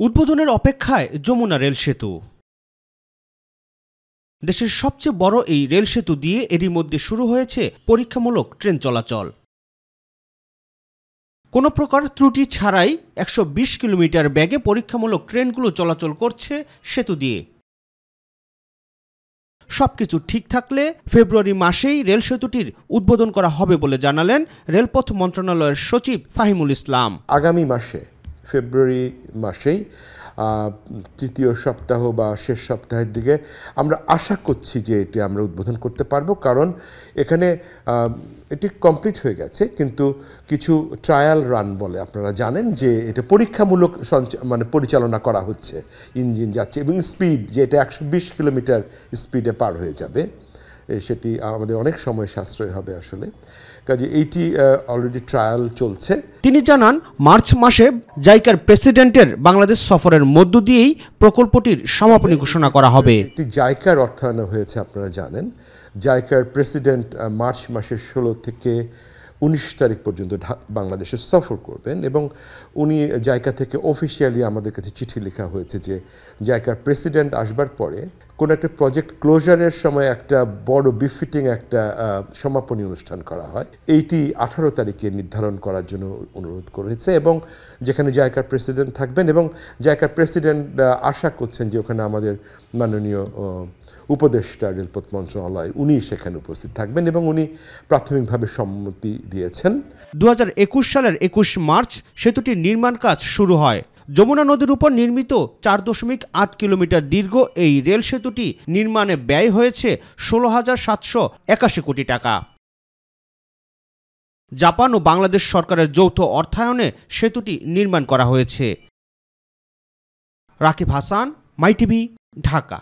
উদ্বোধনের অপেক্ষায় যমুনা রেল সেতু। দেশের সবচেয়ে বড় এই রেল সেতু দিয়ে এরই মধ্যে শুরু হয়েছে পরীক্ষামূলক ট্রেন চলাচল। কোনো প্রকার ত্রুটি ছাড়াই ১২০ কিলোমিটার বেগে পরীক্ষামূলক ট্রেনগুলো চলাচল করছে সেতু দিয়ে। সবকিছু ঠিক থাকলে ফেব্রুয়ারি মাসেই রেল সেতুটির উদ্বোধন করা হবে বলে জানালেন রেলপথ মন্ত্রণালয়ের সচিব ফাহিমুল ইসলাম। আগামী মাসে ফেব্রুয়ারি মাসেই তৃতীয় সপ্তাহ বা শেষ সপ্তাহের দিকে আমরা আশা করছি যে এটি আমরা উদ্বোধন করতে পারবো, কারণ এখানে এটি কমপ্লিট হয়ে গেছে, কিন্তু কিছু ট্রায়াল রান বলে আপনারা জানেন যে এটা পরীক্ষামূলক পরিচালনা করা হচ্ছে। ইঞ্জিন যাচ্ছে এবং স্পিড যে এটা ১২০ কিলোমিটার স্পিডে পার হয়ে যাবে, সেটি আমাদের অনেক সময় সাশ্রয় হবে আসলে। কাজে এইটি অলরেডি ট্রায়াল চলছে। তিনি জানান, মার্চ মাসে জাইকার প্রেসিডেন্টের বাংলাদেশ সফরের মধ্য দিয়েই প্রকল্পটির সমাপনী ঘোষণা করা হবে। একটি জাইকার অর্থায়ন হয়েছে, আপনারা জানেন। জাইকার প্রেসিডেন্ট মার্চ মাসের ১৬ থেকে ১৯ তারিখ পর্যন্ত বাংলাদেশে সফর করবেন এবং উনি জাইকা থেকে অফিসিয়ালি আমাদের কাছে চিঠি লেখা হয়েছে যে জাইকার প্রেসিডেন্ট আসবার পরে কোনো একটা প্রজেক্ট ক্লোজারের সময় একটা বড় বিফিটিং একটা সমাপনী অনুষ্ঠান করা হয়, এইটি ১৮ তারিখে নির্ধারণ করার জন্য অনুরোধ করেছে এবং যেখানে জাইকার প্রেসিডেন্ট থাকবেন এবং জাইকার প্রেসিডেন্ট আশা করছেন যে ওখানে আমাদের মাননীয় উপদেষ্টা রেলপথ মন্ত্রণালয় উনি সেখানে উপস্থিত থাকবেন এবং উনি প্রাথমিকভাবে সম্মতি দিয়েছেন। ২০২১ সালের ২১ মার্চ সেতুটির নির্মাণ কাজ শুরু হয়। যমুনা নদীর উপর নির্মিত ৪.৮ কিলোমিটার দীর্ঘ এই রেল সেতুটি নির্মাণে ব্যয় হয়েছে ১৬,৭৮১ কোটি টাকা। জাপান ও বাংলাদেশ সরকারের যৌথ অর্থায়নে সেতুটি নির্মাণ করা হয়েছে। রাকিব হাসান, মাই টিভি, ঢাকা।